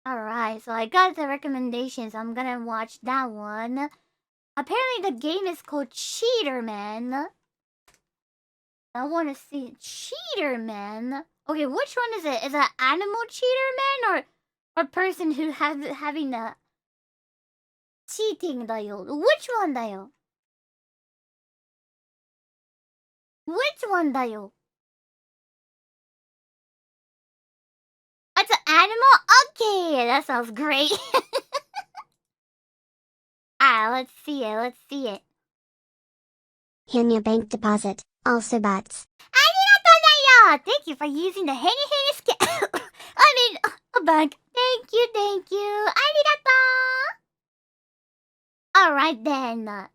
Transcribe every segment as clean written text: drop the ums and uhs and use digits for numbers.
Alright, so I got the recommendations. I'm gonna watch that one. Apparently the game is called Cheetahmen. I wanna see Cheetahmen. Okay, which one is it? Is it animal Cheetaman or person who having a cheating だよ? Which one だよ? Which one だよ? It's an animal? Okay, that sounds great. Let's see it, let's see it. Henya bank deposit, also bots. ありがとうだよ! Thank you for using the Henya scan. I mean, a bank. Thank you, thank you. ありがとう! Alright then.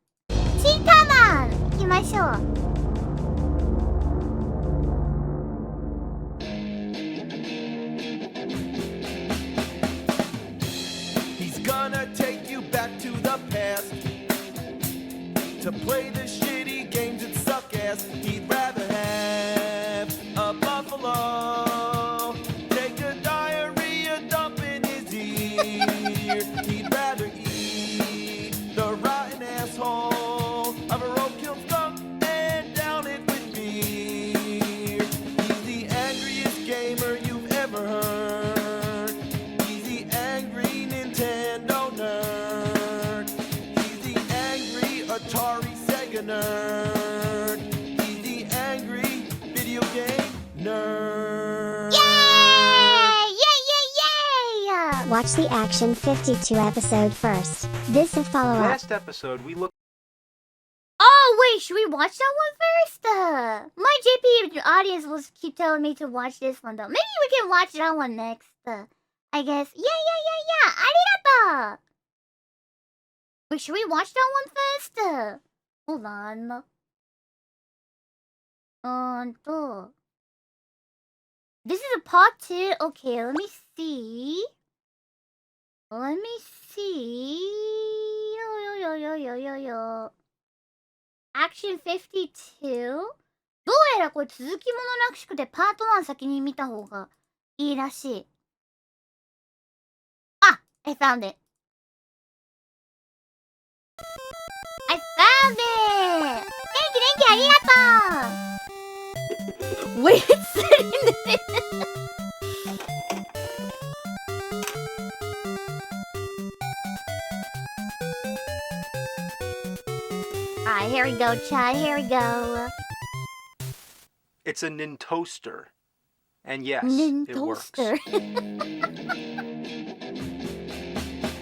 Cheetahmen! 行きましょう。Gonna take you back to the past to play the shitty games that suck ass. He'd rather have a buffalo take a diarrhea dump in his ear. He'd rather eat the rotten asshole of a roadkill skunk and down it with beer. He's the angriest gamer you've ever heard. Atari Sega nerd. He's the angry video game nerd. Yay! Yay! Watch the Action 52 episode first. This is follow-up. Last episode we looked. Oh wait, should we watch that one first? My JP audience will keep telling me to watch this one though. Maybe we can watch that one next. I guess. Yeah. Arigato! Wait, should we watch that one first? Hold on. This is a part 2. Okay, let me see. Yo. Action 52? どうやらこれ続きものらしくてパート1先に見た方がいいらしい。I found it. I found it! Thank you, ありがとう! Wait, it's sitting there! Alright, here we go, Chad, here we go. It's a Nintoaster. And yes, it works.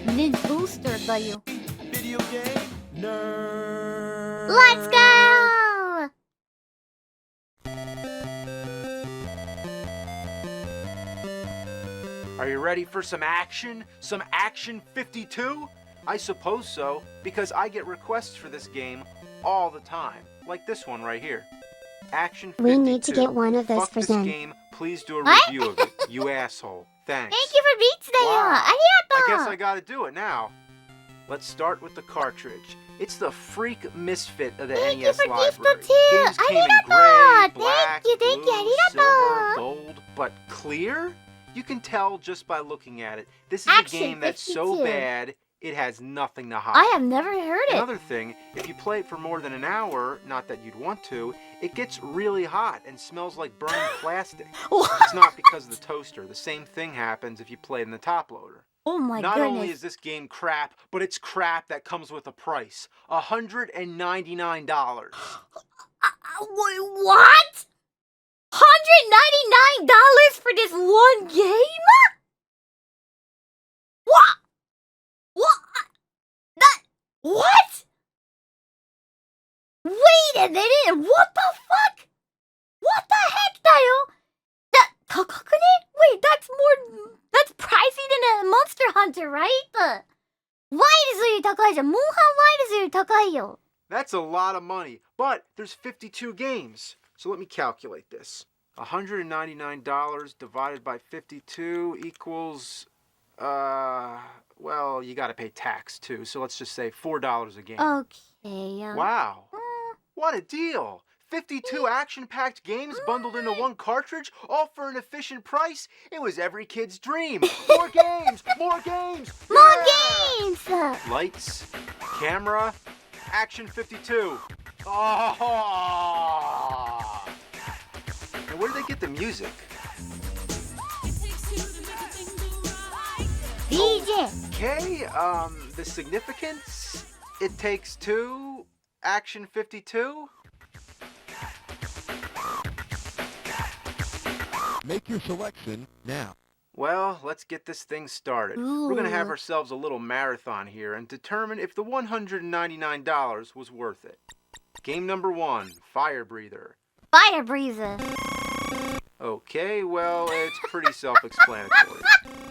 Nintoaster だよ。Video game nerd. Let's go! Are you ready for some action? Some Action 52? I suppose so, because I get requests for this game all the time. Like this one right here. Action 52. We need to get one of those Fuck for this Zen. game. Please do a review of it, you asshole. Thanks. Thank you for beats だよ。Wow. ありがとう。 I guess I gotta do it now. Let's start with the cartridge. It's the freak misfit of the Thank NES you for library. gift too. Games came in gray, black, Thank you. blue, silver, gold, but clear? You can tell just by looking at it. This is Action a game that's so 52. bad, it has nothing to hide. I have never heard it. Another thing, if you play it for more than an hour, not that you'd want to, it gets really hot and smells like burned plastic. It's not because of the toaster. The same thing happens if you play in the top loader. Oh my Not goodness. only is this game crap, but it's crap that comes with a price. $199. Wait, what? $199 for this one game? What? What? Wait a minute, what the fuck? What the heck だよ? That's Wait, that's pricey than a Monster Hunter, right? ワイルズより高いじゃん。モンハンワイルズより高いよ。 That's a lot of money, but there's 52 games. So let me calculate this. $199 divided by 52 equals, well, you gotta pay tax too, so let's just say $4 a game. Okay. Wow, what a deal! 52 action-packed games bundled into one cartridge, all for an efficient price. It was every kid's dream. More games! More games! More Yeah! games! Lights, camera, Action 52. Oh! Now, where did they get the music? DJ. Okay, the significance? It takes two, Action 52? Make your selection now. Well, let's get this thing started. We're gonna have ourselves a little marathon here and determine if the $199 was worth it. Game number 1, Fire Breather. Fire breather. Okay, well, it's pretty self-explanatory.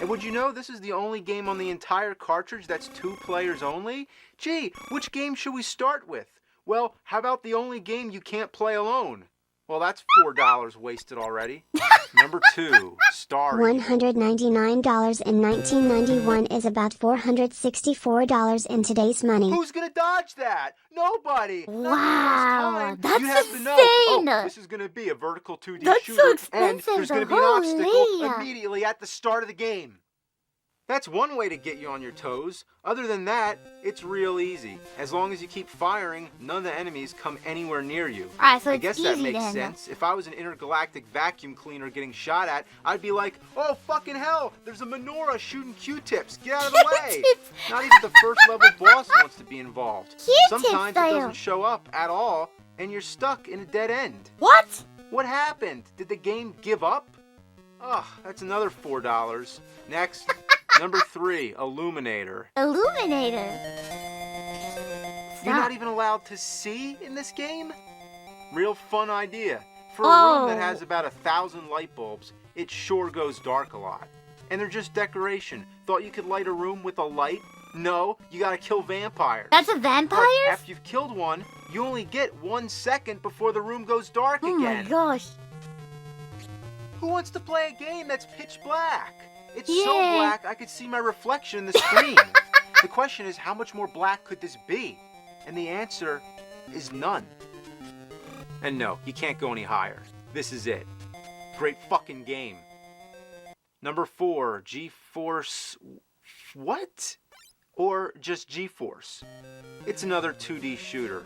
And would you know this is the only game on the entire cartridge that's 2 players only? Gee, which game should we start with? Well, how about the only game you can't play alone? Well, that's $4 wasted already. Number 2, Star Eagle. $199 in 1991 is about $464 in today's money. Who's gonna dodge that? Nobody. Not Wow, the first time. You that's have to know. Oh, insane. this is gonna be a vertical 2D That's shooter, so and expensive, there's gonna be an holy. obstacle immediately at the start of the game. That's one way to get you on your toes. Other than that, it's real easy. As long as you keep firing, none of the enemies come anywhere near you. Alright, so I it's guess easy that makes then. sense. If I was an intergalactic vacuum cleaner getting shot at, I'd be like, oh, fucking hell, there's a menorah shooting Q-tips. Get out of the way. Q-tips. Not even the first level boss wants to be involved. Q-tips, Sometimes it Dale. doesn't show up at all, and you're stuck in a dead end. What? What happened? Did the game give up? Ugh, that's another $4. Next, number 3, Illuminator. Illuminator. You're not even allowed to see in this game? Real fun idea. For a room that has about 1,000 light bulbs, it sure goes dark a lot. And they're just decoration. Thought you could light a room with a light? No, you gotta kill vampires. That's a But vampire? after you've killed one, you only get 1 second before the room goes dark Oh again. my gosh. Who wants to play a game that's pitch black? It's so Yeah. black I could see my reflection in the screen. The question is, how much more black could this be? And the answer is none. And no, you can't go any higher. This is it. Great fucking game. Number 4, G-Force... What? Or just G-Force. It's another 2D shooter.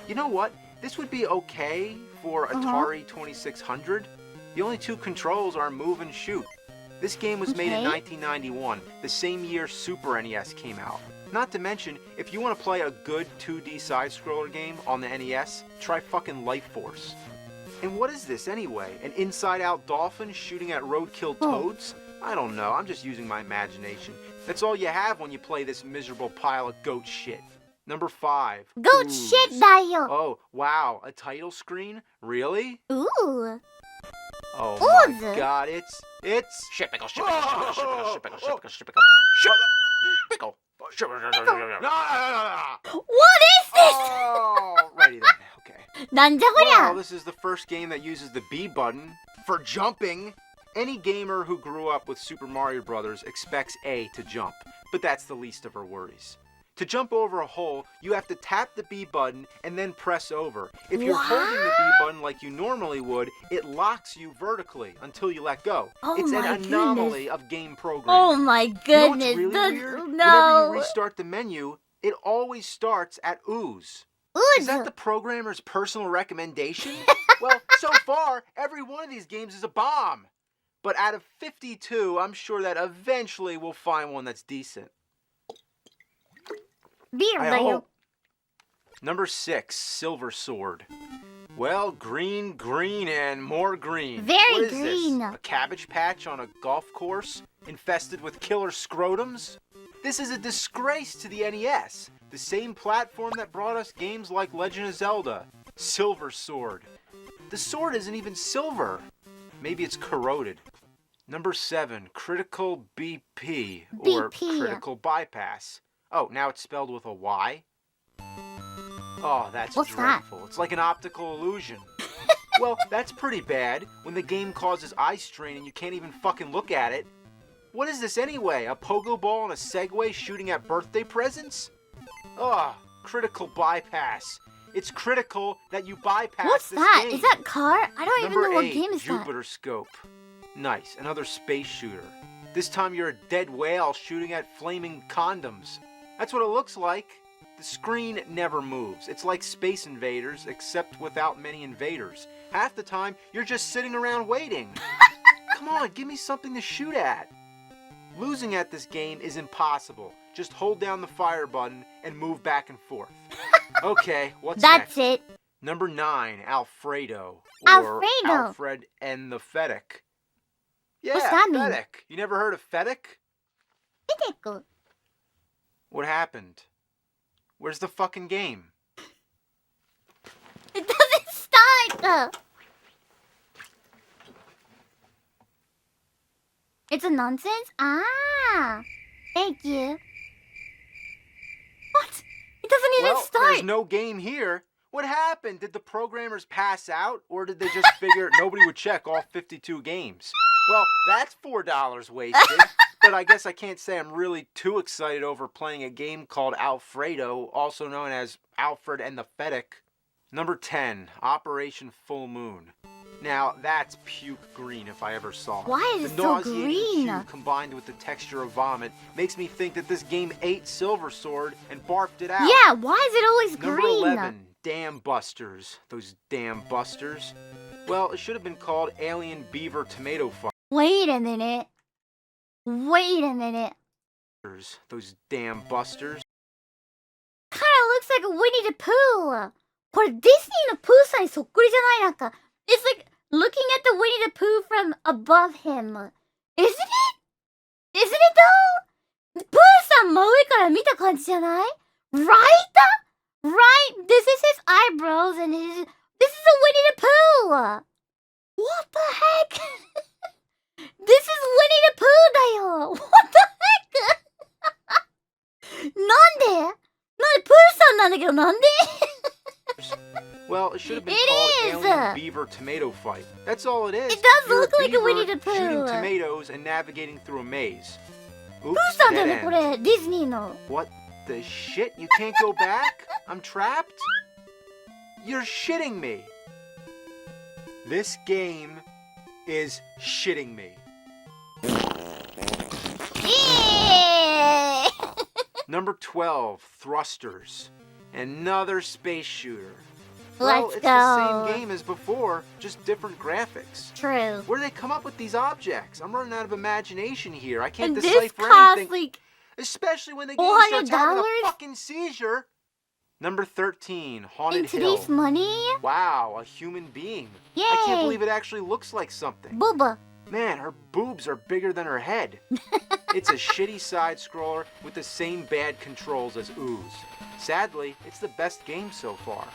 You know what? This would be okay for Atari 2600. The only 2 controls are move and shoot. This game was made in 1991, the same year Super NES came out. Not to mention, if you want to play a good 2D side-scroller game on the NES, try fucking Life Force. And what is this anyway? An inside-out dolphin shooting at roadkill toads? I don't know, I'm just using my imagination. That's all you have when you play this miserable pile of goat shit. Number 5. Goat Ooze. shit, Dayo. Oh, wow, a title screen? Really? Ooh. Oh Ooze. my god, it's... Shipickle, What is this? Alrighty then, okay. 난자거랴. Well, this is the first game that uses the B button for jumping. Any gamer who grew up with Super Mario Bros. Expects A to jump, but that's the least of her worries. To jump over a hole, you have to tap the B button and then press over. If you're holding the B button like you normally would, it locks you vertically until you let go. Oh It's an my anomaly of game programming. Oh my You know goodness. what's really That's- weird? Whenever No. you restart the menu, it always starts at ooze. Is that the programmer's personal recommendation? Well, so far, every one of these games is a bomb. But out of 52, I'm sure that eventually we'll find one that's decent. Beer, I Dayo. hope. Number 6, Silver Sword. Well, green, and more green. Very What is green. This? A cabbage patch on a golf course infested with killer scrotums? This is a disgrace to the NES, the same platform that brought us games like Legend of Zelda. Silver Sword. The sword isn't even silver. Maybe it's corroded. Number 7, Critical BP, or BP. Critical Bypass. Oh, now it's spelled with a Y? Oh, that's What's that? dreadful. It's like an optical illusion. Well, that's pretty bad when the game causes eye strain and you can't even fucking look at it. What is this anyway? A pogo ball and a Segway shooting at birthday presents? Ugh, Critical Bypass. It's critical that you bypass What's this that? game. Is that car? I don't even Number know what 8, game is that. Jupiter Scope. Nice, another space shooter. This time you're a dead whale shooting at flaming condoms. That's what it looks like. The screen never moves. It's like Space Invaders, except without many invaders. Half the time, you're just sitting around waiting. Come on, give me something to shoot at. Losing at this game is impossible. Just hold down the fire button and move back and forth. Okay, what's That's next? it. Number 9, Alfredo. Or Alfredo. Alfred and the Fennec. Yeah, What's that mean? Fennec. You never heard of Fennec? Fennec. What happened? Where's the fucking game? It doesn't start. It's a nonsense? Ah. Thank you. What? It doesn't even Well, start. there's no game here. What happened? Did the programmers pass out? Or did they just figure nobody would check all 52 games? Well, that's $4 wasted. But I guess I can't say I'm really too excited over playing a game called Alfredo, also known as Alfred and the Fennec. Number 10, Operation Full Moon. Now, that's puke green if I ever saw it. Why is it the so nauseating green? hue combined with the texture of vomit makes me think that this game ate Silver Sword and barfed it out. Yeah, why is it always Number green? 11, Dam Busters. Those damn busters. Well, it should have been called Alien Beaver Tomato Wait a minute. Wait a minute. Fighters. Those damn busters. Kinda looks like a Winnie the Pooh. これディズニーのプーさんにそっくりじゃない？なんか It's like looking at the Winnie the Pooh from above him. Isn't it? Isn't it though? プーさん真上から見た感じじゃない？ Right? Right? This is his eyebrows and this is a Winnie the Pooh. What the heck? This is Winnie the Pooh だよ。What the heck? なんでプーさんなんだけどなんで Well, it should have been It called is. Alien Beaver Tomato Fight. That's all it is. It does You're look like a beaver Winnie the Pooh. shooting tomatoes and navigating through a maze. プ Oops, ーさんだよ dead ねこ end. れディズニーの What the shit? You can't go back? I'm trapped? You're shitting me. This game is shitting me. Number 12, Thrusters. Another space shooter. Well, Let's it's go. the same game as before, just different graphics. True. Where do they come up with these objects? I'm running out of imagination here. I can't And this decipher costs anything. like Especially when the game starts having $400? a fucking seizure. Number 13, Haunted in Hill. today's money. Wow, a human being. Yay. I can't believe it actually looks like something. Booba. Man, her boobs are bigger than her head. It's a shitty side scroller with the same bad controls as Ooze. Sadly, it's the best game so far.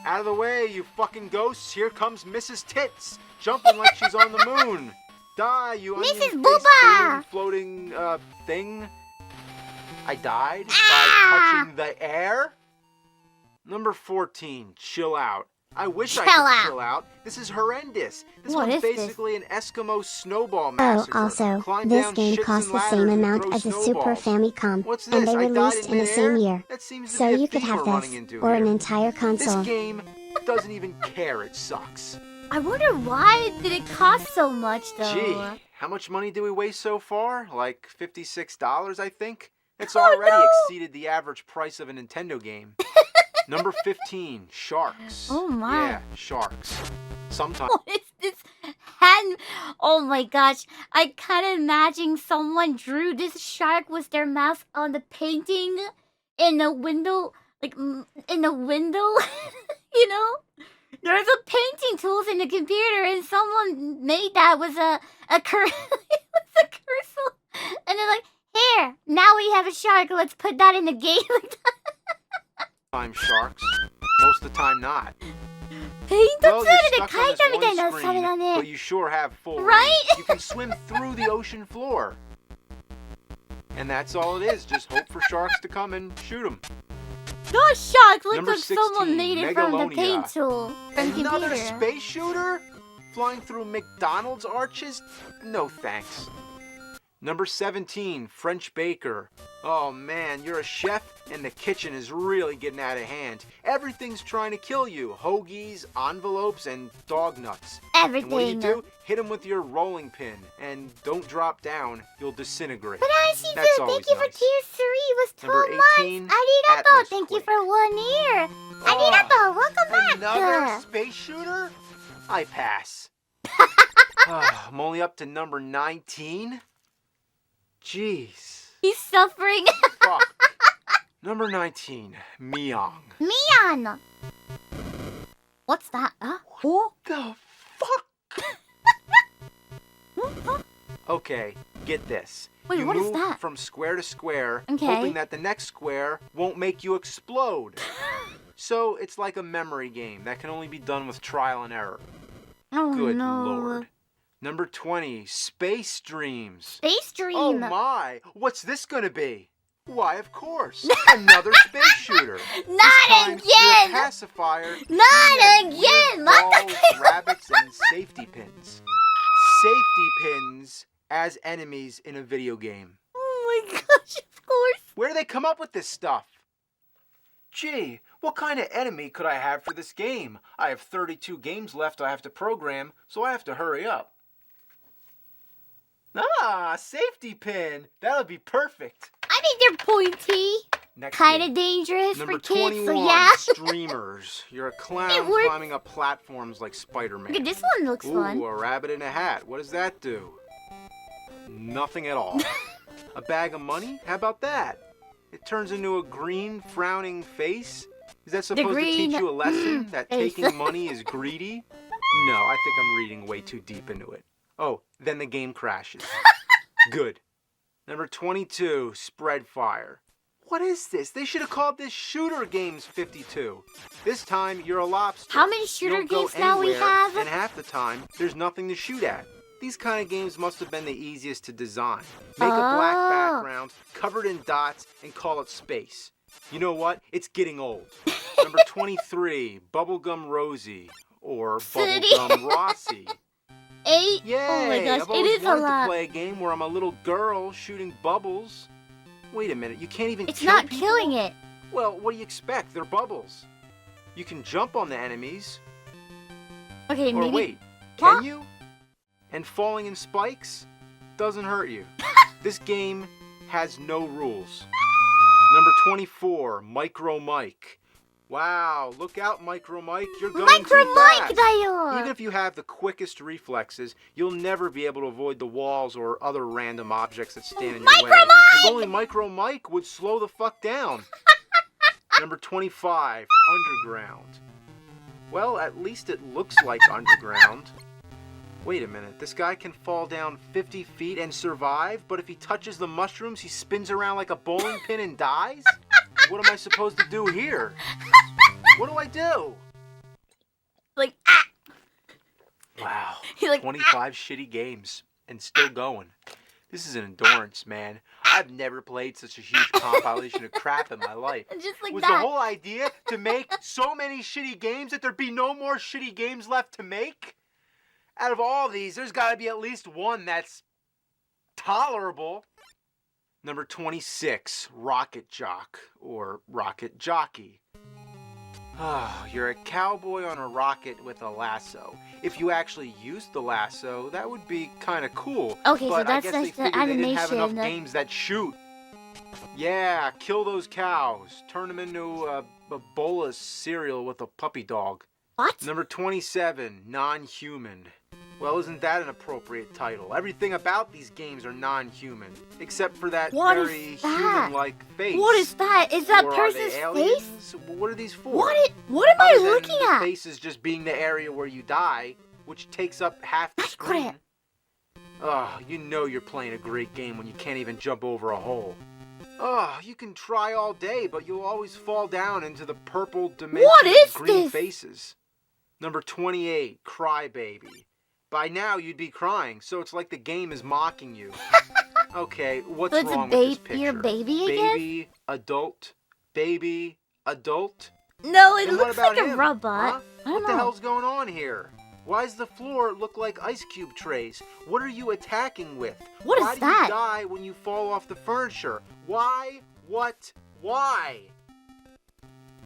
Out of the way, you fucking ghosts. Here comes Mrs. Tits, jumping like she's on the moon. Die, you Mrs. onion-faced Booba! balloon floating, thing. I died Ah! by touching the air? Number 14, Chill Out. I wish I Chill could out. chill out. This is horrendous. This What one's is this? basically an Eskimo snowball Oh, massacre. also, Climb this down game shits costs and the same ladders and amount throw as the Super snowballs. Famicom, What's and this? they I died released in the same midair? year. That seems to So be a you could theme have we're running this, into or an here. entire This console. game doesn't even care. It sucks. I wonder why did it cost so much though? Gee, how much money do we waste so far? Like $56, I think? It's Oh, already no. exceeded the average price of a Nintendo game. Number 15, Sharks. Oh, my. Yeah, Sharks. Sometimes. What is this hand? Oh my gosh! I kind of imagine someone drew this shark with their mouth on the painting in the window, like in the window. You know, there's a painting tools in the computer, and someone made that with a with a cursor, and they're like, "Here, now we have a shark. Let's put that in the game." Sometimes sharks. Most of the time not. ペイントツ Well, ー you're ルで stuck 描 on いた this みたい one なサメだ screen, ね。 but you sure have full Right? range. You can swim through the ocean floor. And that's all it is. Just hope for sharks to come and shoot them. Those sharks look Number like someone 16, made it from the Megalonia. paint tool from Another computer. space shooter? Flying through McDonald's arches? No thanks. Number 17, French baker. Oh man, you're a chef and the kitchen is really getting out of hand. Everything's trying to kill you. Hoagies, envelopes, and dog nuts. Everything. And what do? Hit them with your rolling pin. And don't drop down, you'll disintegrate. But I see That's too. always Thank you for nice. tier 3. It was 2 Number months. 18, Arigato. Atmos Thank you Quake. for 1 year. Arigato. Welcome back. Another space shooter? I pass. I'm only up to number 19. Jeez. He's suffering. Fuck. Number 19, Miang. Mian. What's that? Who? The fuck? Okay, get this. Wait, you what is move that? from square to square, Okay. hoping that the next square won't make you explode. So it's like a memory game that can only be done with trial and error. Oh Good no. lord. Number 20, Space Dreams. Space Dream. Oh my, what's this gonna be? Why, of course, another space shooter. Not This time, again. You're a pacifier. Not shooting at again. weird What the- balls, rabbits, and safety pins. Safety pins as enemies in a video game. Oh my gosh, of course. Where do they come up with this stuff? Gee, what kind of enemy could I have for this game? I have 32 games left I have to program, so I have to hurry up. Ah, safety pin. That'll be perfect. I think they're pointy. Next Kind game. of dangerous Number for kids, 21, so yeah. Streamers. You're a clown It works. climbing up platforms like Spider-Man. Look at this one, looks Ooh, fun. a rabbit in a hat. What does that do? Nothing at all. A bag of money? How about that? It turns into a green, frowning face? Is that supposed to green teach you a lesson that face. taking money is greedy? No, I think I'm reading way too deep into it. Oh, then the game crashes. Good. Number 22, Spread Fire. What is this? They should have called this Shooter Games 52. This time, you're a lobster. How many You shooter don't go games now we anywhere, have? And half the time, there's nothing to shoot at. These kind of games must have been the easiest to design. Make a black Oh. background, covered in dots, and call it space. You know what? It's getting old. Number 23, Bubblegum Rosie, or City. Bubblegum Rossi. 8? Yay! Oh my gosh, I've it always is a wanted lot. to play a game where I'm a little girl shooting bubbles. Wait a minute, you can't even It's kill not people? killing it. Well, what do you expect? They're bubbles. You can jump on the enemies. Okay, Or maybe. wait, Huh? can you? And falling in spikes doesn't hurt you. This game has no rules. Number 24, Micro Mike. Wow, look out, Micro Mike. You're going Micro too Mike fast. tayo. Even if you have the quickest reflexes, you'll never be able to avoid the walls or other random objects that stand in your way. Micro Mike! If only Micro Mike would slow the fuck down. Number 25, Underground. Well, at least it looks like Underground. Wait a minute, this guy can fall down 50 feet and survive, but if he touches the mushrooms, he spins around like a bowling pin and dies? What am I supposed to do here? What do I do? Like, ah! Wow, You're like, 25 shitty games, and still going. This is an endurance, man. I've never played such a huge compilation of crap in my life. Just like Was that. the whole idea to make so many shitty games that there'd be no more shitty games left to make? Out of all these, there's got to be at least one that's tolerable. Number 26, Rocket Jock, or Rocket Jockey. Oh, you're a cowboy on a rocket with a lasso. If you actually used the lasso, that would be kind of cool. Okay, so but that's I guess they just the figured they didn't have enough animation. games that shoot. Yeah, kill those cows. Turn them into a bowl of cereal with a puppy dog. What? Number 27, Non-Human. Well, isn't that an appropriate title? Everything about these games are non-human, except for that What is very that? human-like face. What is that? Is that Or are person's they face? aliens? What are these for? What am I Other than looking the at? face is just being the area where you die, which takes up half the That's screen. correct. Oh, you know you're playing a great game when you can't even jump over a hole. Oh, you can try all day, but you'll always fall down into the purple dimension What is of green this? faces. Number 28, Crybaby. By now you'd be crying, so it's like the game is mocking you. Okay, what's So it's wrong a with this picture? your baby again? Baby, adult, baby, adult. No, it And what looks about like a him? robot. Huh? I don't What the know. hell's going on here? Why does the floor look like ice cube trays? What are you attacking with? What is Why do that? you die when you fall off the furniture? Why? What? Why?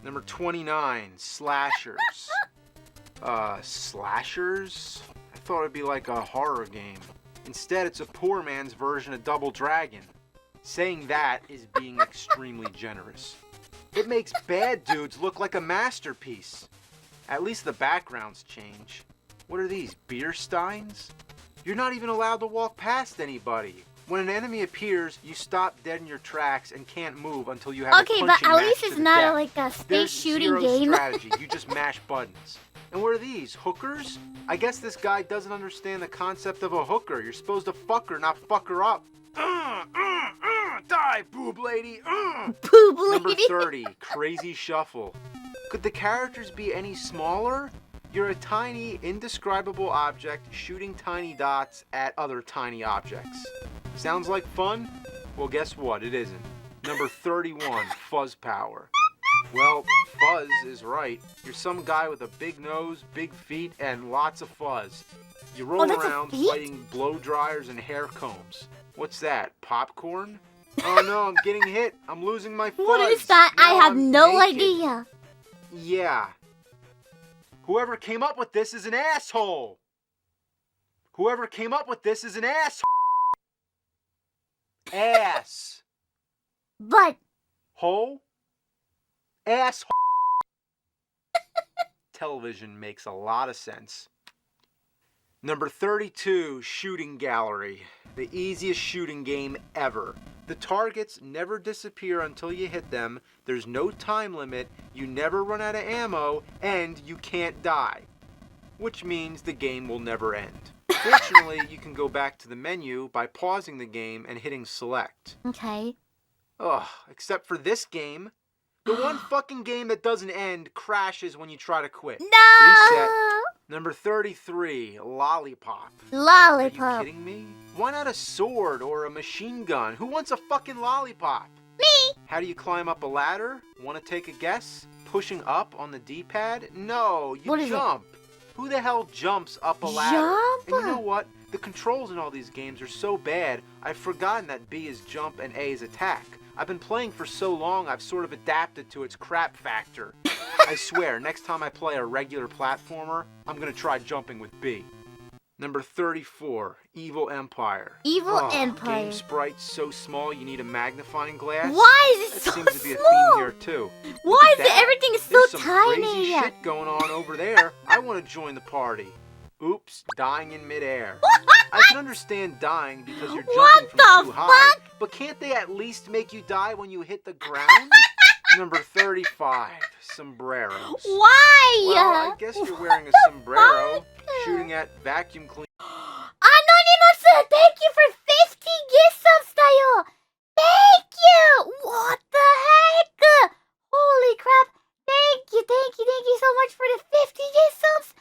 Number 29, slashers. Slashers? I thought it'd be like a horror game. Instead, it's a poor man's version of Double Dragon. Saying that is being extremely generous. It makes bad dudes look like a masterpiece. At least the backgrounds change. What are these, beer steins? You're not even allowed to walk past anybody. When an enemy appears, you stop dead in your tracks and can't move until you have a Okay, punching but at match least to it's the not death. like a space There's shooting zero game. strategy. You just mash buttons. And what are these, hookers? I guess this guy doesn't understand the concept of a hooker. You're supposed to fuck her, not fuck her up. Die, boob lady. Poop Number lady. 30, Crazy Shuffle. Could the characters be any smaller? You're a tiny, indescribable object shooting tiny dots at other tiny objects. Sounds like fun? Well, guess what? It isn't. Number 31, Fuzz Power. Well, fuzz is right. You're some guy with a big nose, big feet, and lots of fuzz. You roll that's a around feat? fighting blow dryers and hair combs. What's that? Popcorn? Oh no, I'm getting hit. I'm losing my fuzz. What is that? I Now have I'm no naked. idea. Yeah. Whoever came up with this is an asshole. Whoever came up with this is an asshole. Ass. But Hole? Asshole. Television makes a lot of sense. Number 32, Shooting Gallery. The easiest shooting game ever. The targets never disappear until you hit them, there's no time limit, you never run out of ammo, and you can't die. Which means the game will never end. Fortunately, you can go back to the menu by pausing the game and hitting select. okay. Ugh, except for this game. The one fucking game that doesn't end crashes when you try to quit. No. Reset. Number 33, Lollipop. Are you Lollipop. kidding me? Why not a sword or a machine gun? Who wants a fucking lollipop? Me. How do you climb up a ladder? Want to take a guess? Pushing up on the D-pad? No, you What is it? jump. Who the hell jumps up a ladder? Jump? And you know what? The controls in all these games are so bad, I've forgotten that B is jump and A is attack. I've been playing for so long, I've sort of adapted to its crap factor. I swear, next time I play a regular platformer, I'm gonna try jumping with B. Number 34, Evil Empire. Evil Oh, Empire. Game sprites so small you need a magnifying glass. Why is it That so seems to be a theme small? here too. Why Look is at it that. everything is so There's some tiny? crazy shit going on over there. I want to join the party. Oops, dying in midair. I can understand dying because you're What jumping from the too high, fuck? but can't they at least make you die when you hit the ground? Number 35, sombreros. Why? Well, I guess you're wearing a What the sombrero, fuck? shooting at vacuum cleaners. Anonymous, thank you for 50 gift subs, tayo. Thank you. What the heck? Holy crap. Thank you so much for the 50 gift subs.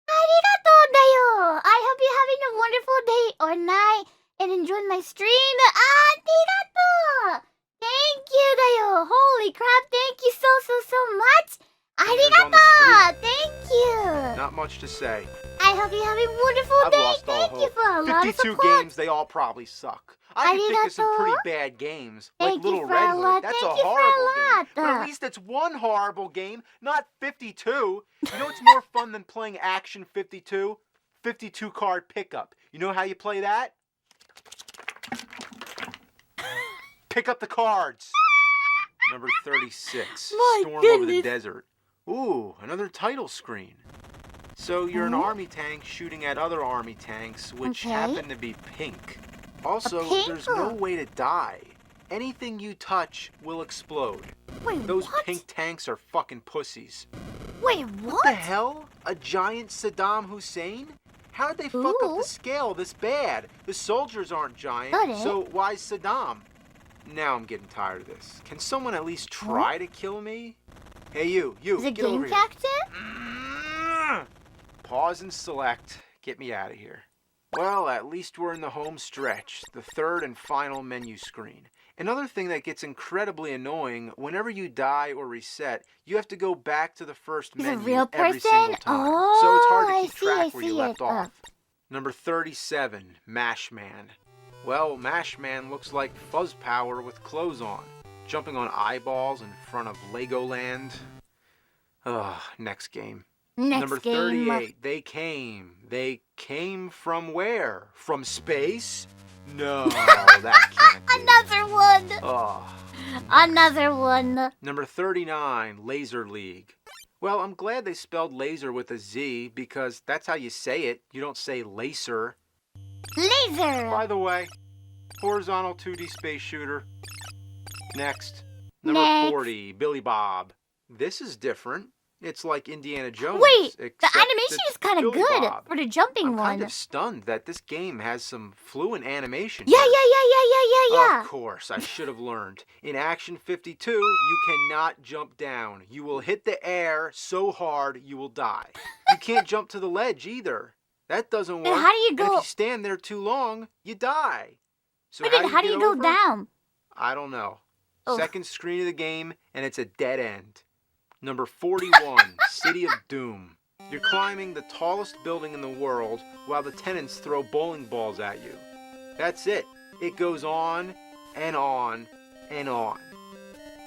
Arigato, tayo. I hope you're having a wonderful day or night and enjoying my stream. Arigato. Thank you, tayo. Holy crap. Thank you so much. Hands on the Arigato. Thank you. Not much to say. I hope you have a wonderful I've day. lost all Thank you hope. for a lot of 52 support. games, they all probably suck. I can think of some pretty bad games, like Thank you Little for Red a Hood. lot. That's a Thank you for a horrible game. lot. But at least it's one horrible game, not 52. You know what's more fun than playing Action 52? 52 card pickup. You know how you play that? Pick up the cards. Number 36, My Storm Over the goodness. Desert. Ooh, another title screen. So you're an army tank shooting at other army tanks, which Okay. happen to be pink. Also, pink? there's no way to die. Anything you touch will explode. Wait, Those what? pink tanks are fucking pussies. Wait, What the what? hell? A giant Saddam Hussein? How'd they fuck up Ooh. the scale this bad? The soldiers aren't giant, Got it. so why Saddam? Now I'm getting tired of this. Can someone at least try to kill me? Hey, you, Is it get game over here. captain? Pause and select. Get me out of here. Well, at least we're in the home stretch, the third and final menu screen. Another thing that gets incredibly annoying, whenever you die or reset, you have to go back to the first He's a menu real every person? single time. Oh, So it's hard to I keep see, I track where you see left it. off. Number 37, Mash Man. Well, Mash Man looks like Fuzz Power with clothes on, jumping on eyeballs in front of Legoland. Ugh, next game. Number 38, They Came. They came from where? From space? No, that can't be. Another one. Ugh. Another one. Number 39, Laser League. Well, I'm glad they spelled laser with a Z because that's how you say it. You don't say laser. Laser. By the way, horizontal 2D space shooter. Next. Number Next. 40, Billy Bob. This is different. It's like Indiana Jones. Wait, the except animation it's is kind of Billy good Bob. for the jumping I'm one. kind of stunned that this game has some fluent animation. Yeah. Of course, I should have learned. In Action 52, you cannot jump down. You will hit the air so hard you will die. You can't jump to the ledge either. That doesn't Then work. how do you And go- if you stand there too long, you die. So But then how do you get go over? down? I don't know. Oh. Second screen of the game, and it's a dead end. Number 41, City of Doom. You're climbing the tallest building in the world while the tenants throw bowling balls at you. That's it. It goes on and on and on.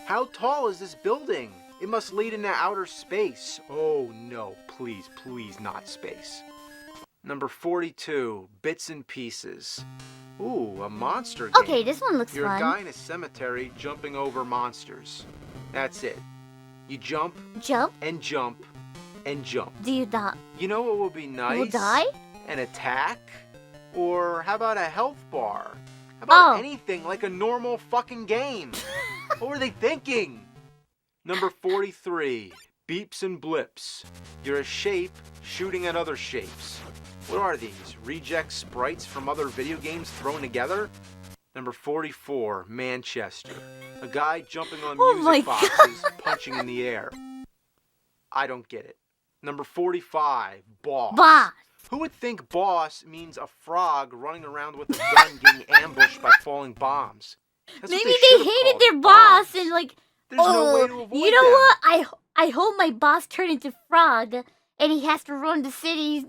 How tall is this building? It must lead into outer space. Oh no, please not space. Number 42, Bits and Pieces. Ooh, a monster game. Okay, this one looks You're a fun. guy in a cemetery jumping over monsters. That's it. You jump Jump? and jump and jump. Do you die? You know what would be nice? You will die? An attack? Or how about a health bar? How about Oh. anything like a normal fucking game? What were they thinking? Number 43, Beeps and Blips. You're a shape shooting at other shapes. What are these? Reject sprites from other video games thrown together? Number 44, Manchester. A guy jumping on Oh my music boxes, punching in the air. I don't get it. Number 45, Boss. Boss. Who would think boss means a frog running around with a gun getting ambushed by falling bombs? That's what Maybe they they should've hated called their it, boss bombs. and like, There's no way to avoid you know them. what? I hope my boss turned into frog and he has to run the city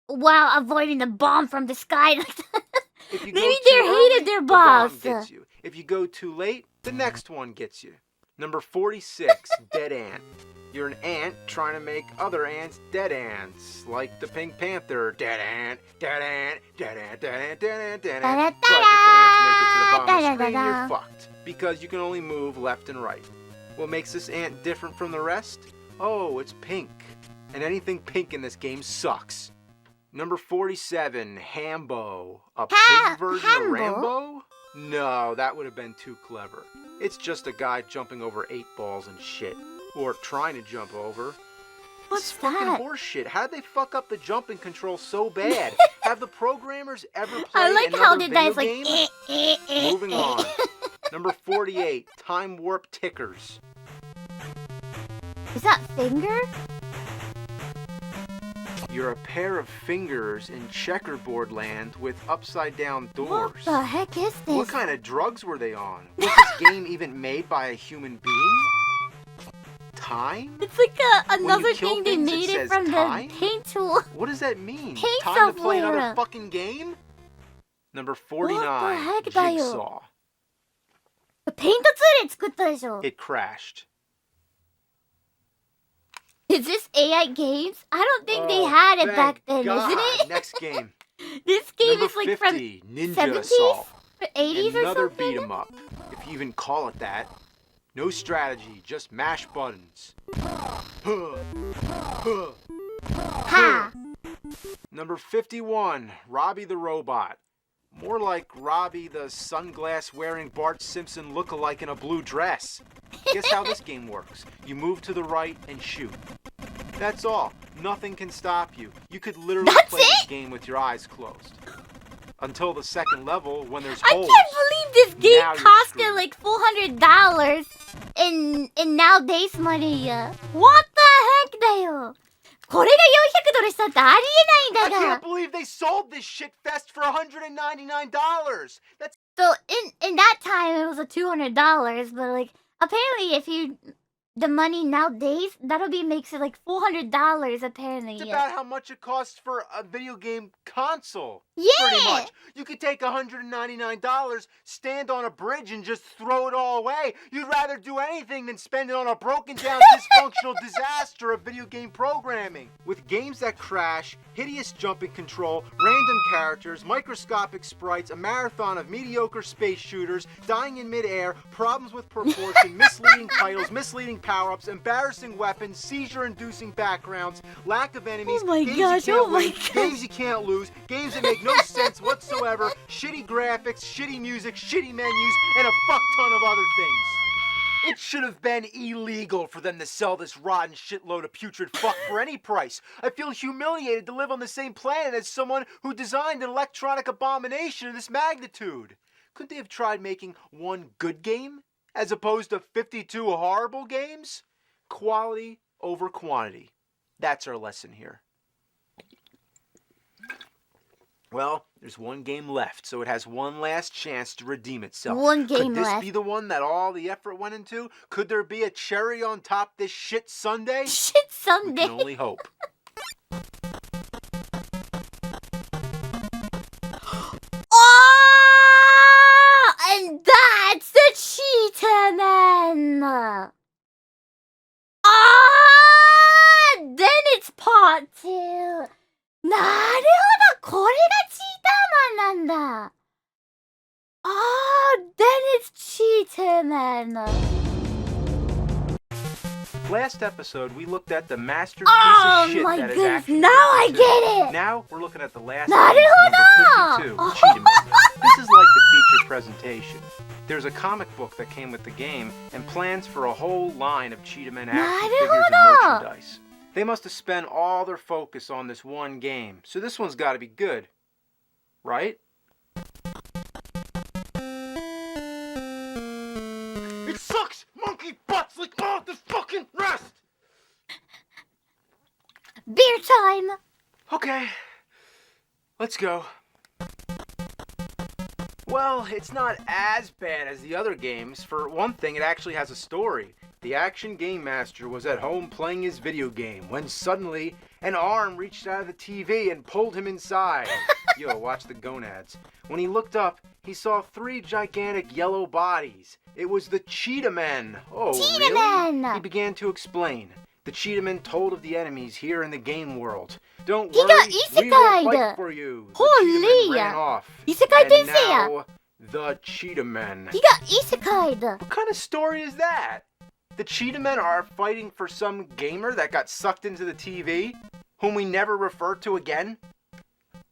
while avoiding the bomb from the sky. If you Maybe go they too hated early, their the bomb boss. gets you. If you go too late, the next one gets you. Number 46, Dead Ant. You're an ant trying to make other ants dead ants, like the Pink Panther. Dead ant, dead ant, dead ant, dead ant, dead ant, dead ant. But if the ants make it to the bottom of the screen, you're fucked, because you can only move left and right. What makes this ant different from the rest? Oh, it's pink. And anything pink in this game sucks. Number 47, Hambo. A pig version of Hambo? Rambo? No, that would have been too clever. It's just a guy jumping over 8 balls and shit. Or trying to jump over. What's It's fucking that? horseshit. How did they fuck up the jumping control so bad? Have the programmers ever played I like another how the video guy's like, game? Moving on. Number 48, Time Warp Tickers. Is that finger? You're a pair of fingers in checkerboard land with upside down doors. What the heck is this? What kind of drugs were they on? Was this game even made by a human being? Time? It's like you another kill thing they things, it made it says from time? the paint tool. What does that mean? Paint Time to play software. another fucking game? Number 49, What the heckだよ? Jigsaw. ペイントツールで作ったでしょ It crashed. Is this AI games? I don't think they Oh, had it thank back then, God. isn't it? Next game. This game Number is like 50, Ninja 70s? Assault. from 80s or Another something? beat 'em up, if you even call it that. No strategy, just mash buttons. Ha! Number 51, Robbie the Robot. More like Robbie the sunglass-wearing Bart Simpson lookalike in a blue dress. Guess how this game works. You move to the right and shoot. That's all. Nothing can stop you. You could literally That's play this it? game with your eyes closed. Until the second level when there's I holes. can't believe this game Now you're costed screwed. like $400 in nowadays money. What the heck だよこれが$400したってありえないんだ I が。 can't believe they sold this shit fest for $199. That's So in that time it was a $200, but like apparently if you the money nowadays that'll be makes it like $400 apparently. about how much it costs for a video game console. Yeah. Pretty much. You could take $199, stand on a bridge, and just throw it all away. You'd rather do anything than spend it on a broken down, dysfunctional disaster of video game programming. With games that crash, hideous jumping control, random characters, microscopic sprites, a marathon of mediocre space shooters, dying in midair, problems with proportion, misleading titles, misleading power-ups, embarrassing weapons, seizure-inducing backgrounds, lack of enemies, Oh my games gosh, you can't oh my win, gosh. games you can't lose, games that make no sense whatsoever, shitty graphics, shitty music, shitty menus, and a fuck ton of other things. It should have been illegal for them to sell this rotten shitload of putrid fuck for any price. I feel humiliated to live on the same planet as someone who designed an electronic abomination of this magnitude. Couldn't they have tried making one good game as opposed to 52 horrible games? Quality over quantity. That's our lesson here. Well, there's one game left, so it has one last chance to redeem itself. One game Could this left. be the one that all the effort went into? Could there be a cherry on top this shit sundae? Shit We someday. can only hope. Oh, and that's the Cheetahmen. Ah, then it's part 2. なるほど、これがチーターマンなんだ。Ah, then it's Cheetahmen. Last episode, we looked at the master Oh piece of shit my that is goodness, Action now I 52. get it. Now we're looking at the last 나를 game, number 52, 보다. Cheetahmen. This is like the feature presentation. There's a comic book that came with the game and plans for a whole line of Cheetahmen action figures and 보다. merchandise. They must have spent all their focus on this one game, so this one's got to be good. Right? It sucks! Monkey butts like all the fucking rest! Beer time. Okay, let's go. Well, it's not as bad as the other games. For one thing, it actually has a story. The Action Game Master was at home playing his video game when suddenly an arm reached out of the TV and pulled him inside. Yo, watch the gonads. When he looked up, he saw 3 gigantic yellow bodies. It was the Cheetahmen. Oh, really? Cheetahmen. He began to explain. The Cheetahmen told of the enemies here in the game world. Don't He worry, got we will isekai'd. fight for you. The Holy. Cheetahmen ran off. Isekai And tenseiや. now, the Cheetahmen. He got isekai'd. What kind of story is that? The Cheetahmen are fighting for some gamer that got sucked into the TV, whom we never refer to again?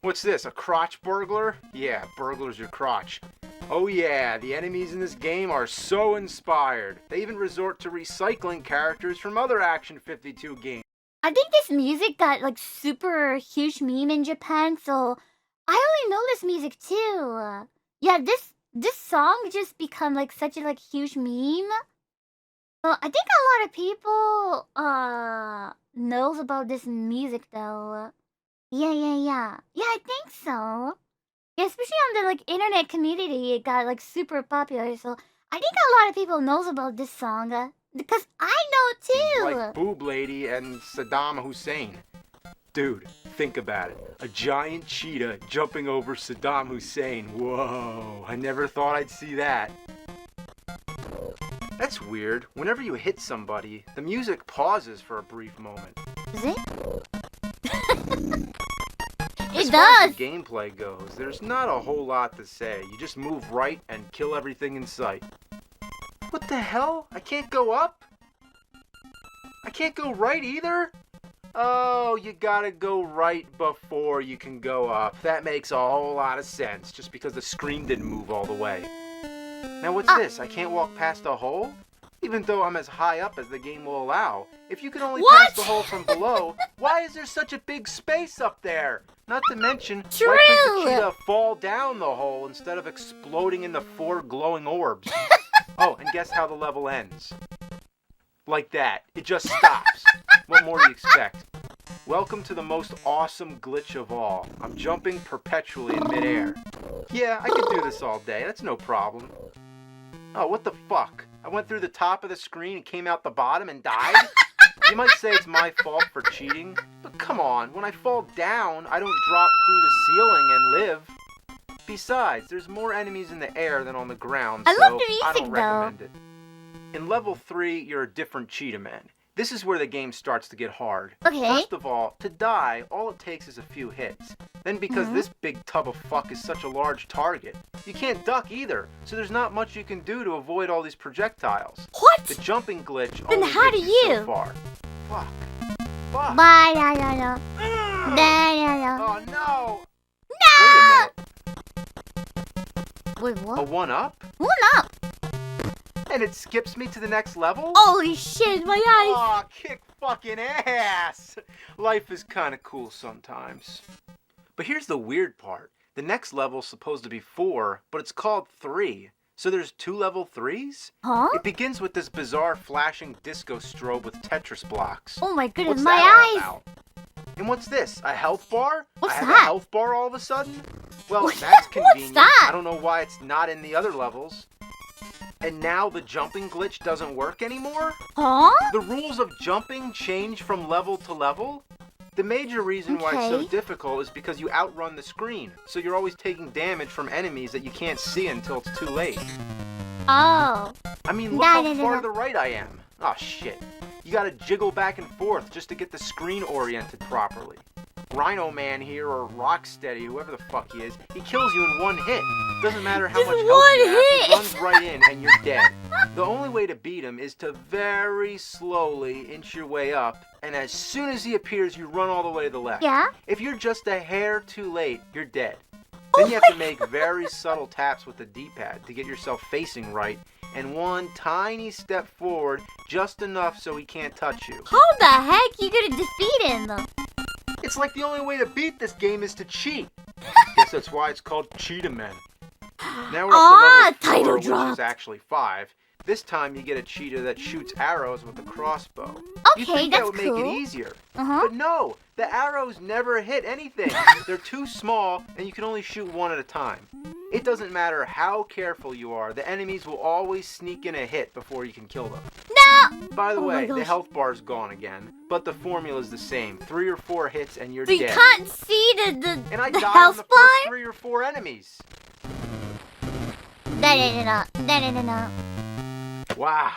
What's this, a crotch burglar? Yeah, burglar's your crotch. Oh yeah, the enemies in this game are so inspired. They even resort to recycling characters from other Action 52 games. I think this music got like super huge meme in Japan, so I only know this music too. Yeah, this song just become like such a like huge meme. So I think a lot of people knows about this music though. Yeah. Yeah, I think so. Yeah, especially on the like internet community, it got like super popular. So I think a lot of people knows about this song because I know too. Like Boob Lady and Saddam Hussein. Dude, think about it. A giant cheetah jumping over Saddam Hussein. Whoa, I never thought I'd see that. That's weird. Whenever you hit somebody, the music pauses for a brief moment. Is it? As It far as does. the gameplay goes, there's not a whole lot to say. You just move right and kill everything in sight. What the hell? I can't go up? I can't go right either? Oh, you gotta go right before you can go up. That makes a whole lot of sense, just because the screen didn't move all the way. Now what's this? I can't walk past a hole? Even though I'm as high up as the game will allow. If you can only pass the hole from below, why is there such a big space up there? Not to mention, why couldn't the cheetah fall down the hole instead of exploding into 4 glowing orbs? Oh, and guess how the level ends? Like that. It just stops. What more do you expect? Welcome to the most awesome glitch of all. I'm jumping perpetually in midair. Yeah, I could do this all day. That's no problem. Oh, what the fuck? I went through the top of the screen and came out the bottom and died? You might say it's my fault for cheating, but come on, when I fall down, I don't drop through the ceiling and live. Besides, there's more enemies in the air than on the ground, I so love the music, I don't recommend it. In level 3, you're a different Cheetahmen. This is where the game starts to get hard. Okay. First of all, to die, all it takes is a few hits. Then because this big tub of fuck is such a large target, you can't duck either, so there's not much you can do to avoid all these projectiles. What? The jumping glitch Then only how gets do you so you? far. Fuck. Fuck. Bye, no. No. Oh no! No! Wait a minute. Wait, what? A 1-up? 1 up. And it skips me to the next level? Holy shit, my eyes. Aw, kick fucking ass! Life is kinda cool sometimes. But here's the weird part. The next level's supposed to be 4, but it's called 3. So there's 2 level 3s? Huh? It begins with this bizarre flashing disco strobe with Tetris blocks. Oh my goodness, What's my that all eyes. about? And what's this? A health bar? What's I have that? a health bar all of a sudden? Well, What's that's convenient. that? I don't know why it's not in the other levels. And now the jumping glitch doesn't work anymore? Huh? The rules of jumping change from level to level? The major reason why it's so Okay. difficult is because you outrun the screen, so you're always taking damage from enemies that you can't see until it's too late. Oh. I mean, look how far to the right I am. Oh shit. You gotta jiggle back and forth just to get the screen oriented properly. Rhino Man here, or Rocksteady, whoever the fuck he is, he kills you in 1 hit. Doesn't matter how Just much health one you have, hit. he runs right in and you're dead. The only way to beat him is to very slowly inch your way up, and as soon as he appears, you run all the way to the left. Yeah? If you're just a hair too late, you're dead. Then you have to make very subtle taps with the D-pad to get yourself facing right, and 1 tiny step forward, just enough so he can't touch you. How the heck you gonna defeat him? It's like the only way to beat this game is to cheat. Guess that's why it's called Cheetahmen. Now we're up to title level 4, which drop. is actually 5. This time you get a cheetah that shoots arrows with a crossbow. You Okay, think that's that would make it cool. easier. Uh-huh. But no, the arrows never hit anything. They're too small, and you can only shoot 1 at a time. It doesn't matter how careful you are, the enemies will always sneak in a hit before you can kill them. No! By the Oh my way, the gosh. health bar's gone again, but the formula's the same. 3 or 4 hits and you're So you dead. can't see the And I the died on health the bar? first 3 or 4 enemies. No. Wow.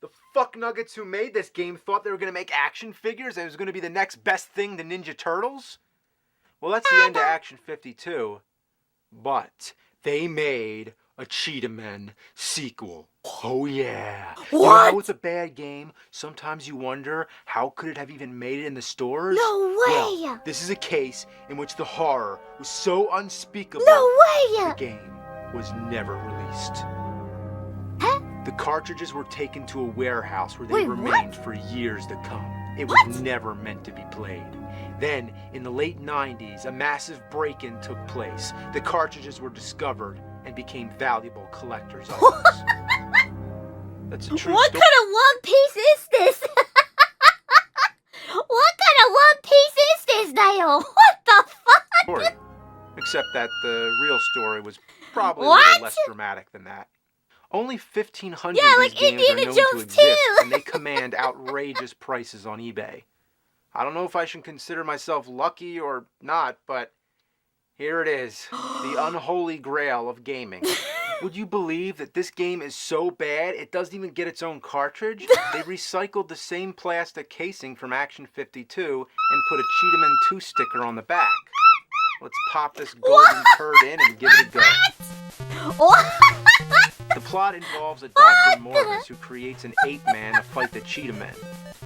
The fuck nuggets who made this game thought they were gonna make action figures and it was gonna be the next best thing to Ninja Turtles? Well, that's the end of Action 52. But they made a Cheetahmen sequel. Oh yeah. You know What? how it's a bad game? Sometimes you wonder, how could it have even made it in the stores? No way! Well, this is a case in which the horror was so unspeakable. No way! The game was never released. Huh? The cartridges were taken to a warehouse where they Wait, remained what? for years to come. It What? was never meant to be played. Then, in the late 90s, a massive break-in took place. The cartridges were discovered and became valuable collector's items. That's a true What story. kind of One Piece is this? What kind of One Piece is this, Dale? What the fuck? Story. Except that the real story was probably a What? little less dramatic than that. Only 1,500 Yeah, of like these games Indiana are known Jones to exist, 2. and they command outrageous prices on eBay. I don't know if I should consider myself lucky or not, but here it is, the unholy grail of gaming. Would you believe that this game is so bad it doesn't even get its own cartridge? They recycled the same plastic casing from Action 52 and put a Cheetahmen 2 sticker on the back. Let's pop this golden turd in and give it a go. What? The plot involves a Dr. Morvis who creates an ape-man to fight the Cheetahmen.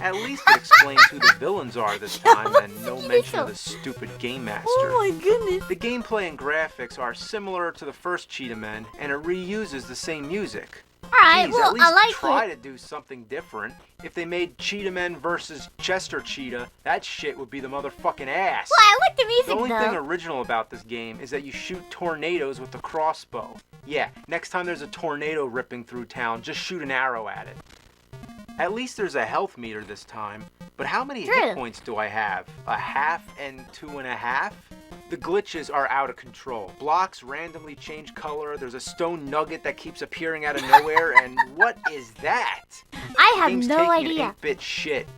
At least it explains who the villains are this time, and no mention of the stupid Game Master. Oh my goodness. The gameplay and graphics are similar to the first Cheetahmen, and it reuses the same music. Alright, Jeez, well, at least I like try it. to do something different. If they made Cheetahmen versus Chester Cheetah, that shit would be the motherfucking ass. Well, I like the The music, only thing though. original about this game is that you shoot tornadoes with a crossbow. Yeah, next time there's a tornado ripping through town, just shoot an arrow at it. At least there's a health meter this time. But how many True. hit points do I have? A half and 2.5? The glitches are out of control. Blocks randomly change color. There's a stone nugget that keeps appearing out of nowhere. And what is that? I have Game's no taking idea. an 8-bit shit.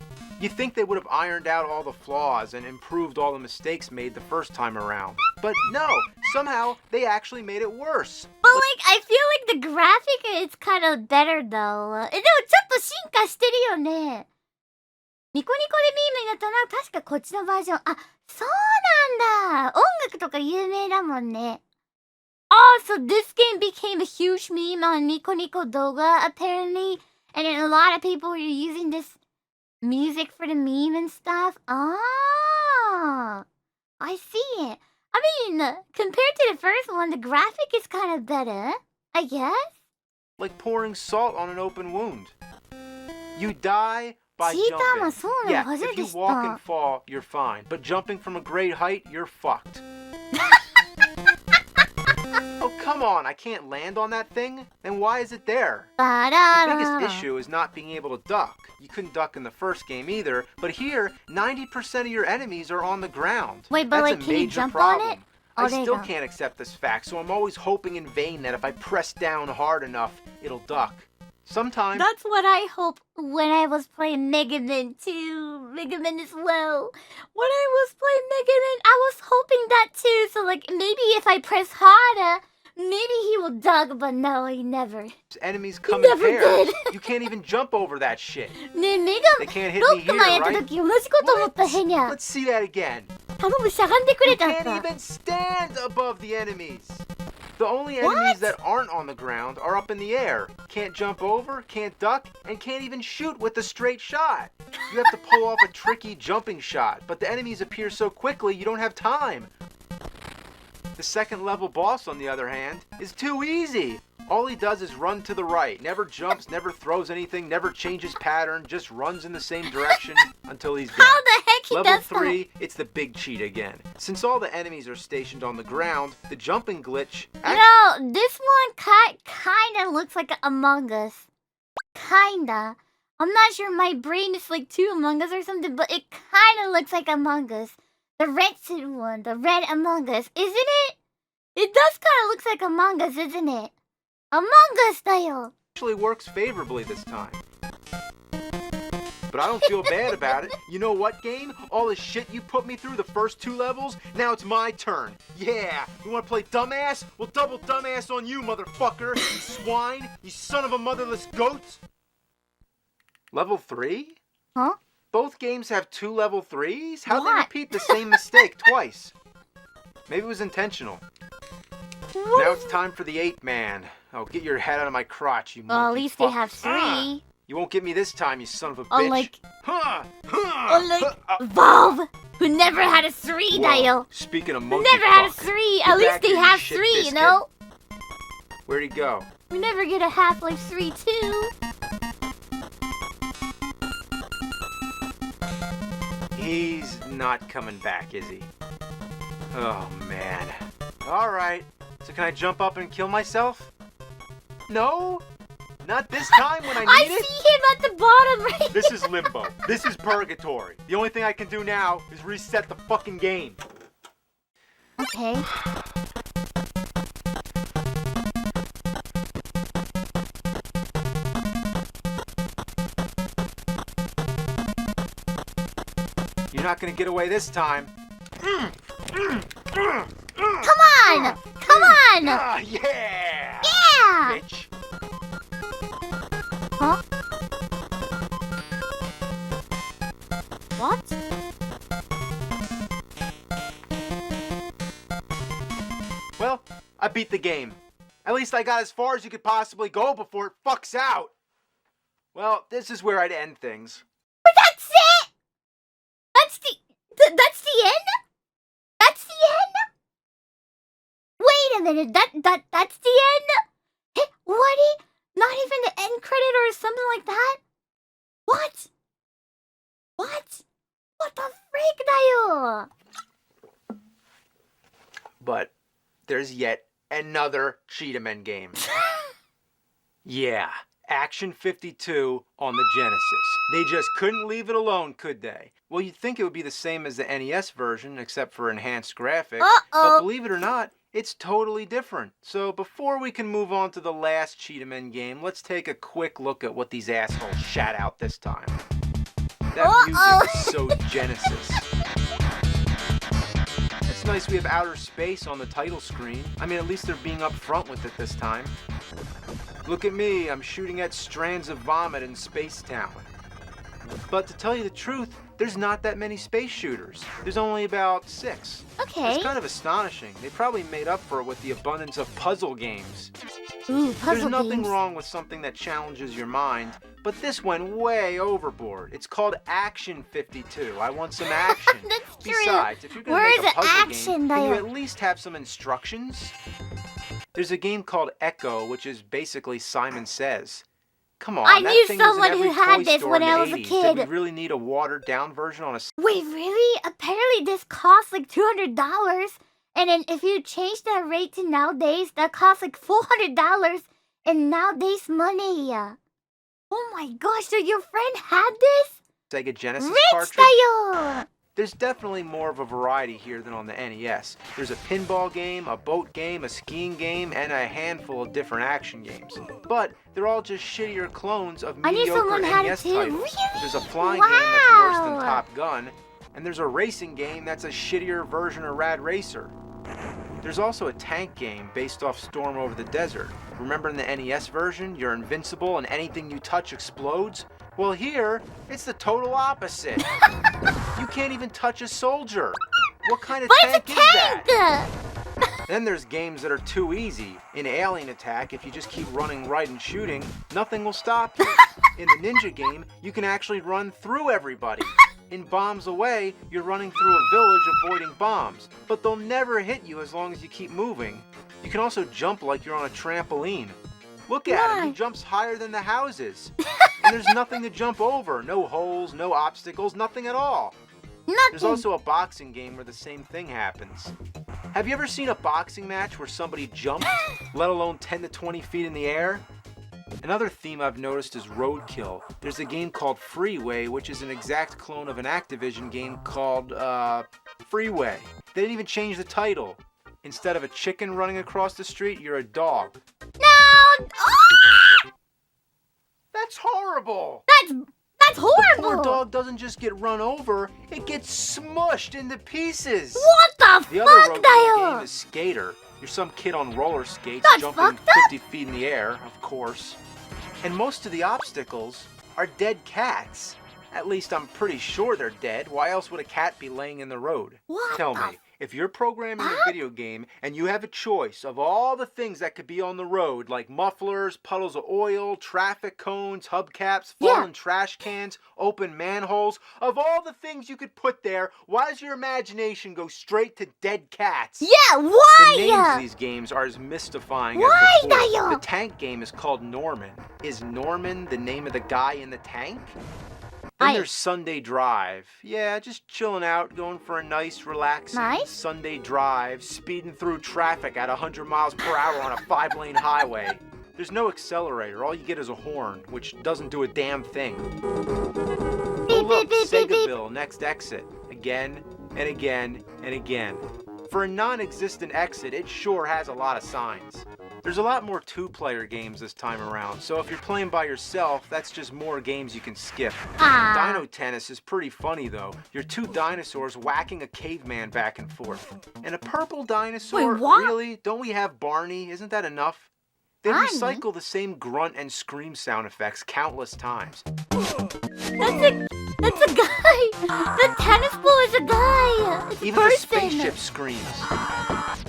You'd think they would have ironed out all the flaws and improved all the mistakes made the first time around. But no, somehow they actually made it worse. But like, I feel like the graphic is kind of better though. でもちょっと進化してるよね。ニコニコでミームになったのは確かこっちのバージョン。あ、そうなんだ。音楽とか有名だもんね。Oh, so this game became a huge meme on Nico Nico Doga apparently, and then a lot of people were using this music for the meme and stuff. Ah, I see it. I mean, compared to the first one, the graphic is kind of better, I guess. Like pouring salt on an open wound. You die by Cheetahmen jumping. そうなの Yeah, 初め if て you 知っ walk た and。fall, you're fine. But jumping from a great height, you're fucked. Oh, come on, I can't land on that thing? Then why is it there? The biggest issue is not being able to duck. You couldn't duck in the first game either, but here, 90% of your enemies are on the ground. Wait, but That's like, a can you major jump problem. on it? I Oh, there you still go. can't accept this fact, so I'm always hoping in vain that if I press down hard enough, it'll duck. Sometimes... That's what I hope when I was playing Mega Man 2, Mega Man as well. When I was playing Mega Man, I was hoping that too. So like maybe if I press harder, maybe he will duck, but no, he never. Enemies come in never pairs. did. You can't even jump over that shit. ねえ、メ They ガ can't hit ロ me ック here, マンやった right? 時同じこと思ったヘニャ。 Let's see that again. 頼む、しゃがんでくれ You たっ can't た。 even stand above the enemies. The only enemies that aren't on the ground are up in the air. Can't jump over, can't duck, and can't even shoot with a straight shot. You have to pull off a tricky jumping shot, but the enemies appear so quickly you don't have time. The second level boss, on the other hand, is too easy. All he does is run to the right, never jumps, never throws anything, never changes pattern, just runs in the same direction until he's dead. How the heck he Level does 3, it's the big cheat again. Since all the enemies are stationed on the ground, the jumping glitch... that? You know, this one kinda looks like Among Us. Kinda. I'm not sure my brain is like too Among Us or something, but it kinda looks like Among Us. The red suit one, the red Among Us, isn't it? It does kinda look like Among Us, isn't it? Among Us だよ。 actually works favorably this time. But I don't feel bad about it. You know what, game? All the shit you put me through the first 2 levels, now it's my turn. Yeah, you wanna play dumbass? Well, double dumbass on you, motherfucker. You swine. You son of a motherless goat. Level 3? Huh? Both games have 2 level 3s? How'd they What? repeat the same mistake twice? Maybe it was intentional. Now it's time for the 8-man. Oh, get your head out of my crotch, you Well, at monkey least they fuck. have 3. Ah! You won't get me this time, you son of a bitch. Unlike, Huh, huh, unlike huh, Valve, who never had a 3 Whoa, だよ. speaking of Who monkey never had a fuck, 3. get At least back they here, you have shit 3, you biscuit. know? Where'd he go? We never get a Half-Life 3 too. He's not coming back, is he? Oh, man. Alright, so can I jump up and kill myself? No? Not this time when I I need it? see him at the bottom right This is limbo. This is purgatory. The only thing I can do now is reset the fucking game. Okay. You're not gonna get away this time. Come on! Come on! Ah, yeah! Yeah! Bitch. Huh? What? Well, I beat the game. At least I got as far as you could possibly go before it fucks out. Well, this is where I'd end things. But that's it! That's the end? That's the end? Wait a minute, that's the end? Hey, what? Not even the end credit or something like that? What? What? What the freak だよ? But there's yet another Cheetahmen game. Yeah, Action 52 on the Genesis. They just couldn't leave it alone, could they? Well, you'd think it would be the same as the NES version, except for enhanced graphics. But believe it or not, it's totally different. So before we can move on to the last Cheetahmen game, let's take a quick look at what these assholes shat out this time. That music is so Genesis. It's nice we have outer space on the title screen. I mean, at least they're being upfront with it this time. Look at me, I'm shooting at strands of vomit in Space Town. But to tell you the truth, there's not that many space shooters. There's only about 6. Okay. It's kind of astonishing. They probably made up for it with the abundance of puzzle games. Ooh, puzzle There's nothing games. wrong with something that challenges your mind, but this went way overboard. It's called Action 52. I want some action. That's true. Besides, if you're going Where to is make a the puzzle action game, can you there? at least have some instructions? There's a game called Echo, which is basically Simon Says. Come on, I that knew thing was in someone who every had toy this store when in the I was a 80s. kid. Did we really need a watered-down version on a... Wait, really? Apparently this costs like $200. And then if you change that rate to nowadays, that costs like $400 in nowadays money. Oh my gosh, so your friend had this? Sega Genesis Rich cartridge? style! There's definitely more of a variety here than on the NES. There's a pinball game, a boat game, a skiing game, and a handful of different action games. But they're all just shittier clones of I knew mediocre someone had it NES too. titles. Really? There's a flying game that's worse than Wow. Top Gun, and there's a racing game that's a shittier version of Rad Racer. There's also a tank game based off Storm Over the Desert. Remember in the NES version, you're invincible and anything you touch explodes? Well, here, it's the total opposite. You can't even touch a soldier. What kind of But it's tank a is that? tank! Then there's games that are too easy. In Alien Attack, if you just keep running right and shooting, nothing will stop you. In the ninja game, you can actually run through everybody. In Bombs Away, you're running through a village avoiding bombs, but they'll never hit you as long as you keep moving. You can also jump like you're on a trampoline. Look at him, Why? he jumps higher than the houses. And there's nothing to jump over, no holes, no obstacles, nothing at all. Nothing. There's also a boxing game where the same thing happens. Have you ever seen a boxing match where somebody jumped, let alone 10 to 20 feet in the air? Another theme I've noticed is roadkill. There's a game called Freeway, which is an exact clone of an Activision game called, Freeway. They didn't even change the title. Instead of a chicken running across the street, you're a dog. No! Ah! That's horrible! That's The horrible! poor dog doesn't just get run over, it gets smushed into pieces. What the The other fuck, roadkill Dale? game is Skater. You're some kid on roller skates That's jumping fucked up. 50 feet in the air, of course. And most of the obstacles are dead cats. At least I'm pretty sure they're dead. Why else would a cat be laying in the road? What Tell the me, if you're programming a fuck? video game and you have a choice of all the things that could be on the road, like mufflers, puddles of oil, traffic cones, hubcaps, Yeah. fallen trash cans, open manholes, of all the things you could put there, why does your imagination go straight to dead cats? Yeah, The why? names of these games are as mystifying Why, as before. Dale? The tank game is called Norman. Is Norman the name of the guy in the tank? Then there's Sunday Drive. Yeah, just chilling out, going for a nice, relaxing Nice. Sunday drive, speeding through traffic at 100 miles per hour on a 5-lane highway. There's no accelerator. All you get is a horn, which doesn't do a damn thing. Oh Beep, look, beep, beep, beep, beep. Segaville, next exit. Again, and again, and again. For a non-existent exit, it sure has a lot of signs. There's a lot more two-player games this time around, so if you're playing by yourself, that's just more games you can skip. Ah. Dino Tennis is pretty funny though. You're two dinosaurs whacking a caveman back and forth. And a purple dinosaur? Wait, what? Really? Don't we have Barney? Isn't that enough? They Barney? recycle the same grunt and scream sound effects countless times. That's a guy. The tennis ball is a guy. It's a Even the person. spaceship screams.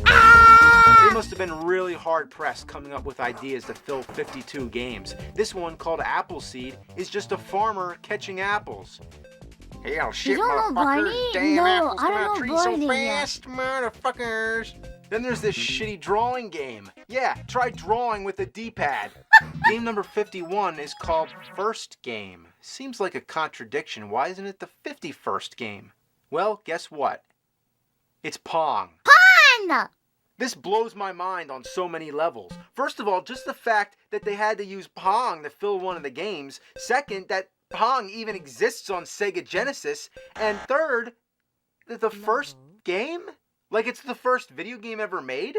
Ah! They must have been really hard-pressed coming up with ideas to fill 52 games. This one, called Appleseed, is just a farmer catching apples. Hell, shit, don't know motherfuckers. Barney? Damn No, apples I come don't out know trees so Barney. fast, motherfuckers. Then there's this shitty drawing game. Yeah, try drawing with the D-pad. Game number 51 is called First Game. Seems like a contradiction. Why isn't it the 51st game? Well, guess what? It's Pong. Fun! This blows my mind on so many levels. First of all, just the fact that they had to use Pong to fill one of the games. Second, that Pong even exists on Sega Genesis. And third, the first game? Like it's the first video game ever made?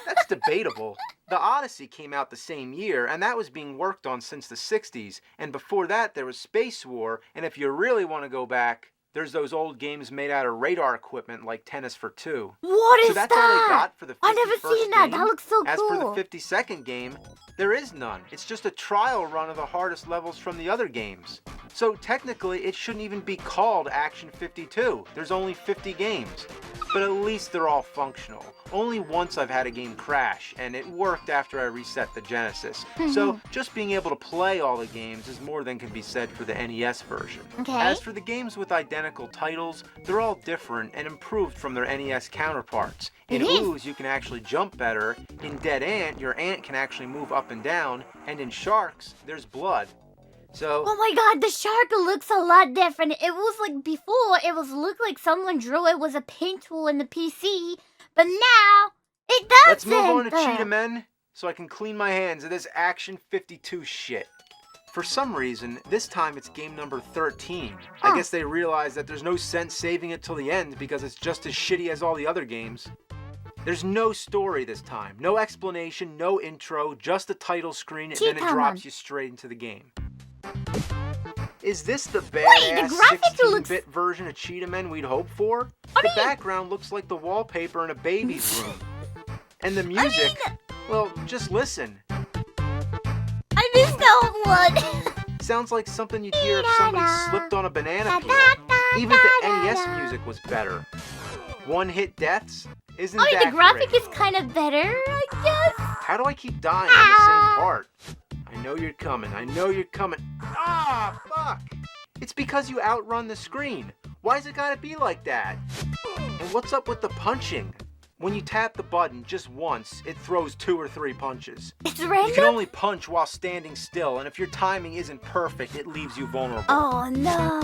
That's debatable. The Odyssey came out the same year, and that was being worked on since the 60s. And before that, there was Space War. And if you really want to go back, there's those old games made out of radar equipment like Tennis for Two. What is So that's all they got for the 51st I've never seen that. game. That looks so As cool. for the 52nd game, there is none. It's just a trial run of the hardest levels from the other games. So technically, it shouldn't even be called Action 52. There's only 50 games. But at least they're all functional. Only once I've had a game crash, and it worked after I reset the Genesis. So just being able to play all the games is more than can be said for the NES version. Okay. As for the games with identical titles, they're all different and improved from their NES counterparts. In It is. Ooze, you can actually jump better. In Dead Ant, your ant can actually move up and down. And in Sharks, there's blood. So, Oh my god, the shark looks a lot different. It was like before, it was looked like someone drew it was a paint tool in the PC, but now it doesn't. let's move on to Cheetahmen so I can clean my hands of this Action 52 shit. For some reason, this time it's game number 13. I guess they realized that there's no sense saving it till the end because it's just as shitty as all the other games. There's no story this time, no explanation, no intro, just a title screen, and then it Cheetahmen. drops you straight into the game. Is this the the badass graphics 16-bit version of Cheetahmen we'd hoped for? The background looks like the wallpaper in a baby's room. And the music, well, just listen. I missed the whole one. Sounds like something you'd hear if somebody slipped on a banana peel. Even the NES music was better. One-hit deaths? Isn't I mean, that the graphic great? is kind of better, I guess. How do I keep dying on the same part? I know you're coming. I know you're coming. Ah, fuck! It's because you outrun the screen. Why's it gotta be like that? And what's up with the punching? When you tap the button just once, it throws 2 or 3 punches. It's You random. can only punch while standing still, and if your timing isn't perfect, it leaves you vulnerable. Oh no.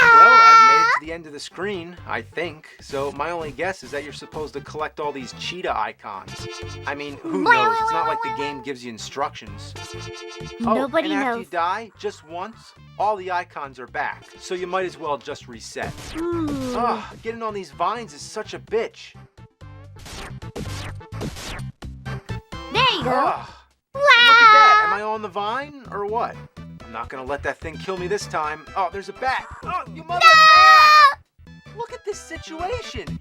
Well, I've made it to the end of the screen, I think, so my only guess is that you're supposed to collect all these cheetah icons. I mean, who knows? It's not like the game gives you instructions. Nobody and after you knows. die, just once, all the icons are back, so you might as well just reset. Ooh. Ugh, getting on these vines is such a bitch. There you go. Ugh. Look at that. Am I on the vine, or what? I'm not gonna let that thing kill me this time. Oh, there's a bat. Oh, you mother of ass! Look at this situation.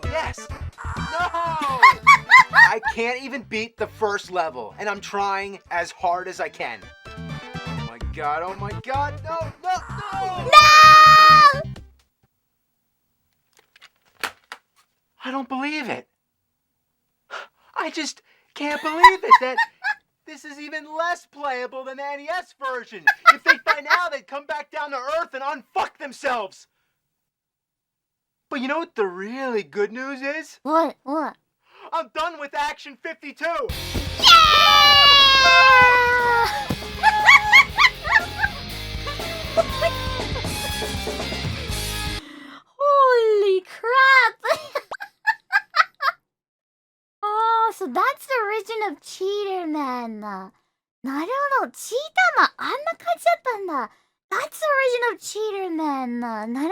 Yes. No! I can't even beat the first level, and I'm trying as hard as I can. Oh my god, oh my god, no, no, no! No! I don't believe it. I just can't believe it that this is even less playable than the NES version. If they'd by now, they'd come back down to Earth and unfuck themselves. But you know what the really good news is? What? What? I'm done with Action 52. Holy crap! Oh, so that's the origin of Cheetahmen. なるほど、チータマンあんな感じだったんだ。That's the origin of Cheetahmen. なるほど